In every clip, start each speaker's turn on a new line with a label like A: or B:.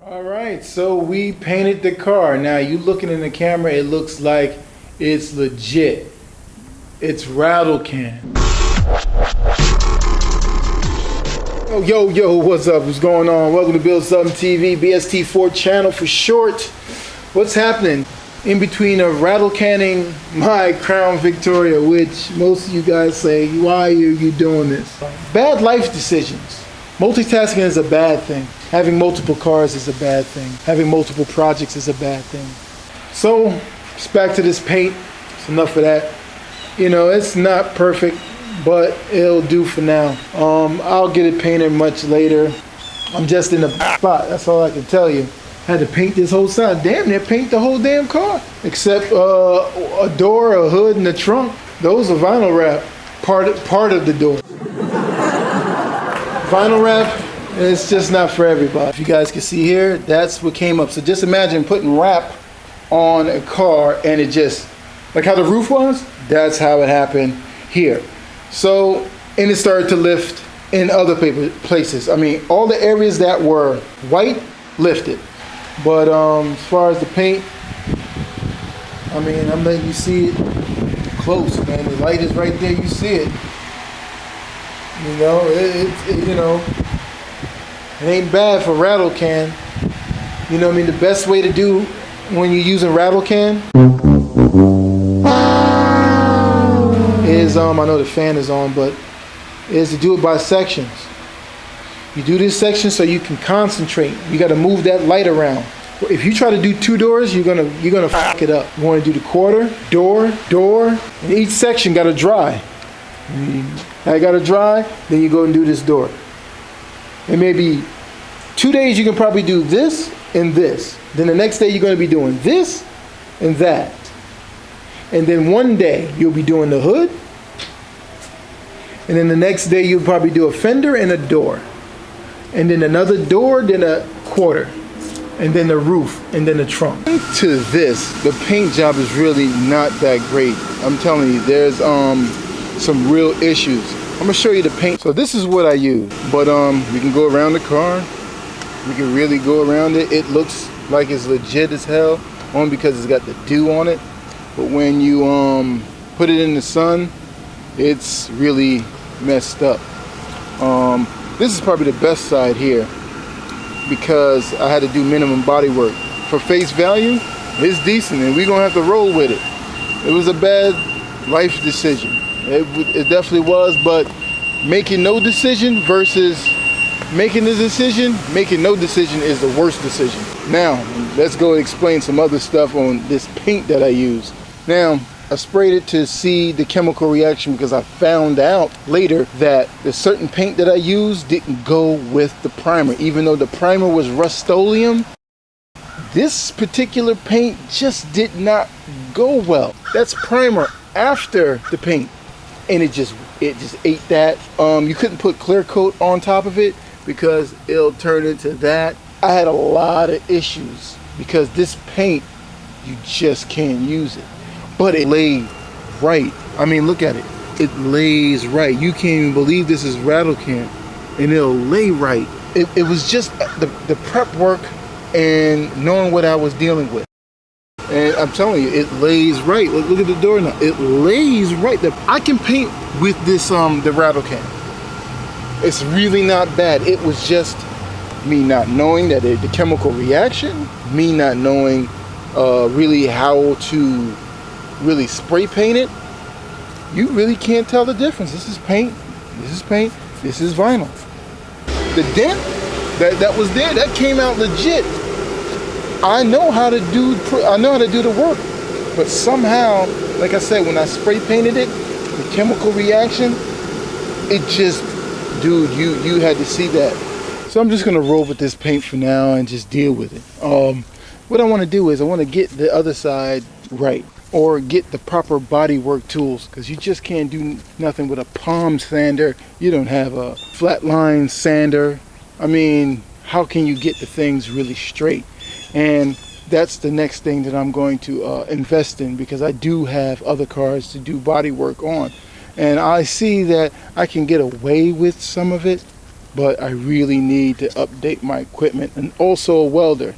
A: All right, so we painted the car. Now you looking in the camera, it looks like it's legit. It's rattle can. Oh, yo, what's up? What's going on? Welcome to Build Something TV, BST4 channel for short. What's happening? In between a rattle canning my Crown Victoria, which most of you guys say, why are you doing this? Bad life decisions. Multitasking is a bad thing. Having multiple cars is a bad thing. Having multiple projects is a bad thing. So, it's back to this paint. It's enough of that. You know, it's not perfect, but it'll do for now. I'll get it painted much later. I'm just in the spot, that's all I can tell you. Had to paint this whole side. Damn near paint the whole damn car. Except a door, a hood, and the trunk. Those are vinyl wrap. Part of the door. Vinyl wrap, it's just not for everybody. If you guys can see here, that's what came up. So just imagine putting wrap on a car and it just, like how the roof was, that's how it happened here. So, and it started to lift in other places. I mean, all the areas that were white lifted. But as far as the paint, I mean, I'm letting you see it close, man. The light is right there, you see it. You know, you know, it ain't bad for rattle can. You know what I mean? The best way to do when you're using rattle can is, I know the fan is on, but is to do it by sections. You do this section so you can concentrate. You got to move that light around. If you try to do two doors, you're gonna fuck it up. You want to do the quarter, door, and each section got to dry. I got to dry, then you go and do this door. And maybe 2 days you can probably do this and this. Then the next day you're going to be doing this and that. And then one day you'll be doing the hood. And then the next day you'll probably do a fender and a door. And then another door, then a quarter. And then the roof, and then the trunk. To this, the paint job is really not that great. I'm telling you, there's some real issues. I'm gonna show you the paint. So this is what I use, but we can go around the car. We can really go around it. It looks like it's legit as hell, only because it's got the dew on it. But when you put it in the sun, it's really messed up. This is probably the best side here because I had to do minimum body work. For face value, it's decent, and we're gonna have to roll with it. It was a bad life decision. It definitely was, but making no decision versus making a decision, making no decision is the worst decision. Now, let's go explain some other stuff on this paint that I use. Now, I sprayed it to see the chemical reaction because I found out later that the certain paint that I used didn't go with the primer. Even though the primer was Rust-Oleum, this particular paint just did not go well. That's primer after the paint. And it just ate that. You couldn't put clear coat on top of it because it'll turn into that. I had a lot of issues because this paint, you just can't use it. But it laid right. I mean, look at it. It lays right. You can't even believe this is rattle can, and it'll lay right. It was just the prep work and knowing what I was dealing with. And I'm telling you, it lays right. Look at the door now. It lays right. I can paint with this, the rattle can. It's really not bad. It was just me not knowing that the chemical reaction, me not knowing really how to really spray paint it. You really can't tell the difference. This is paint. This is paint. This is vinyl. The dent that was there, that came out legit. I know how to do the work, but somehow, like I said, when I spray painted it, the chemical reaction, it just, dude, you had to see that. So I'm just gonna roll with this paint for now and just deal with it. What I want to do is I want to get the other side right, or get the proper body work tools, because you just can't do nothing with a palm sander. You don't have a flat line sander. I mean, how can you get the things really straight? And that's the next thing that I'm going to invest in, because I do have other cars to do body work on, and I see that I can get away with some of it but I really need to update my equipment, and also a welder.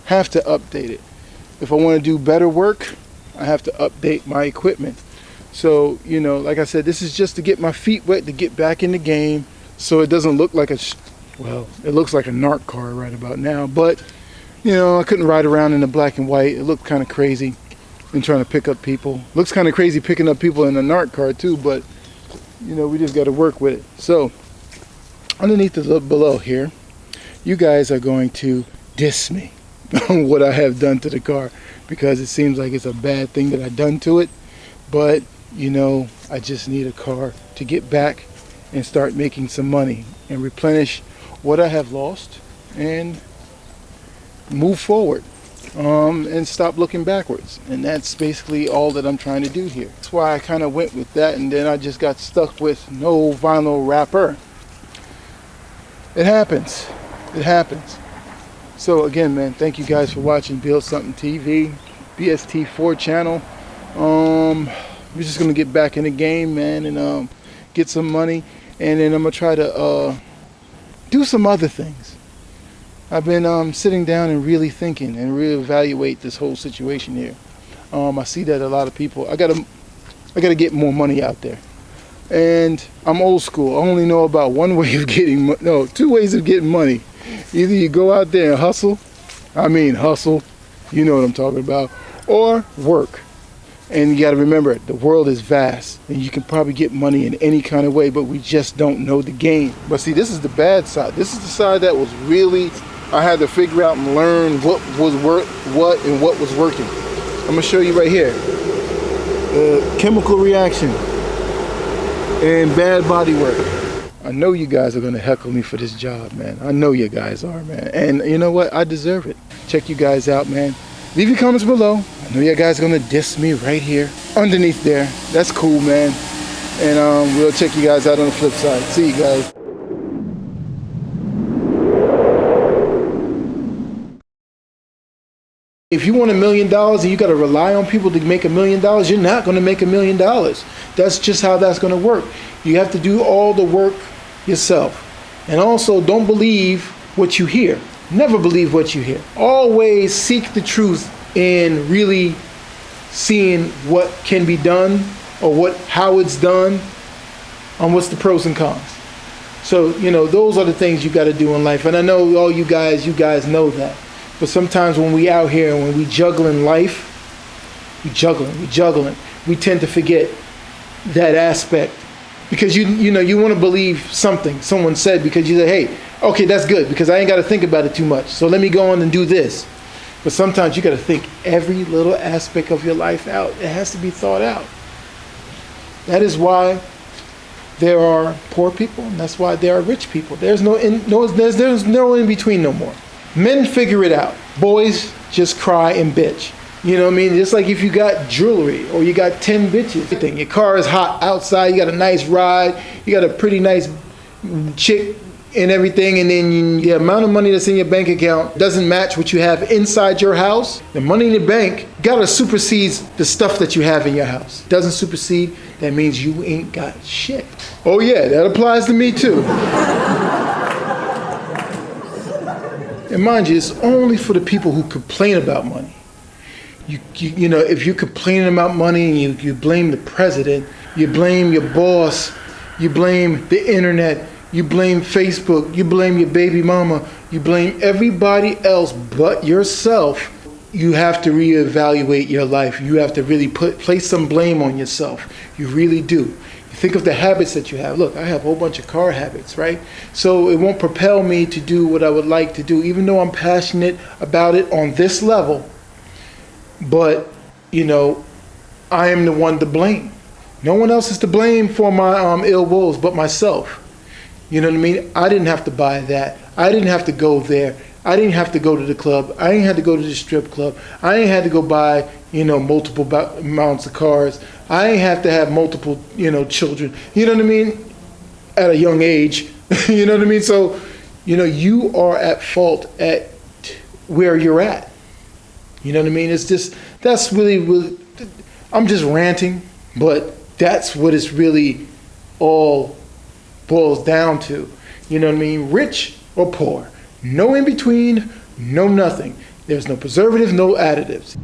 A: Have to update it. If I want to do better work, I have to update my equipment. So, you know, like I said, this is just to get my feet wet, to get back in the game, so it doesn't look like well, it looks like a narc car right about now, but, you know, I couldn't ride around in the black and white. It looked kind of crazy in trying to pick up people. Looks kind of crazy picking up people in a narc car too, but, you know, we just got to work with it. So, underneath the below here, you guys are going to diss me on what I have done to the car, because it seems like it's a bad thing that I've done to it. But, you know, I just need a car to get back and start making some money and replenish what I have lost and move forward, and stop looking backwards. And that's basically all that I'm trying to do here. That's why I kind of went with that, and then I just got stuck with no vinyl wrapper. It happens. It happens. So again, man, thank you guys for watching Build Something TV, BST4 channel. We're just gonna get back in the game, man, and get some money, and then I'm gonna try to do some other things. I've been sitting down and really thinking and reevaluate this whole situation here. I see that a lot of people. I gotta get more money out there, and I'm old school. I only know about one way of getting two ways of getting money. Either you go out there and hustle, hustle, you know what I'm talking about, or work. And you got to remember, the world is vast, and you can probably get money in any kind of way, but we just don't know the game. But see, this is the bad side. This is the side that was really, I had to figure out and learn what was what was working. I'm gonna show you right here. Chemical reaction and bad body work. I know you guys are gonna heckle me for this job, man. I know you guys are, man. And you know what? I deserve it. Check you guys out, man. Leave your comments below. I know you guys are gonna diss me right here, underneath there. That's cool, man. And we'll check you guys out on the flip side. See you guys. If you want $1 million and you got to rely on people to make $1 million, you're not going to make $1 million. That's just how that's going to work. You have to do all the work yourself. And also, don't believe what you hear. Never believe what you hear. Always seek the truth in really seeing what can be done, or how it's done, and what's the pros and cons. So, you know, those are the things you got to do in life. And I know all you guys know that. But sometimes when we out here and when we juggling life, we juggling, we tend to forget that aspect. Because you know, you want to believe something someone said, because you say, hey, okay, that's good, because I ain't got to think about it too much. So let me go on and do this. But sometimes you got to think every little aspect of your life out. It has to be thought out. That is why there are poor people, and that's why there are rich people. There's no in between no more. Men figure it out. Boys just cry and bitch. You know what I mean? Just like if you got jewelry or you got 10 bitches. Your car is hot outside, you got a nice ride, you got a pretty nice chick and everything, and then the amount of money that's in your bank account doesn't match what you have inside your house. The money in the bank gotta supersede the stuff that you have in your house. Doesn't supersede, that means you ain't got shit. Oh yeah, that applies to me too. And mind you, it's only for the people who complain about money. You know, if you're complaining about money and you blame the president, you blame your boss, you blame the internet, you blame Facebook, you blame your baby mama, you blame everybody else but yourself, you have to reevaluate your life. You have to really place some blame on yourself. You really do. Think of the habits that you have. Look, I have a whole bunch of car habits, right? So it won't propel me to do what I would like to do, even though I'm passionate about it on this level. But, you know, I am the one to blame. No one else is to blame for my ill wills but myself. You know what I mean? I didn't have to buy that. I didn't have to go there. I didn't have to go to the club. I didn't have to go to the strip club. I didn't have to go buy, you know, multiple amounts of cars. I didn't have to have multiple, you know, children. You know what I mean? At a young age. You know what I mean? So, you know, you are at fault at where you're at. You know what I mean? It's just, that's really, I'm just ranting, but that's what it's really all boils down to. You know what I mean? Rich or poor. No in between, no nothing. There's no preservatives, no additives.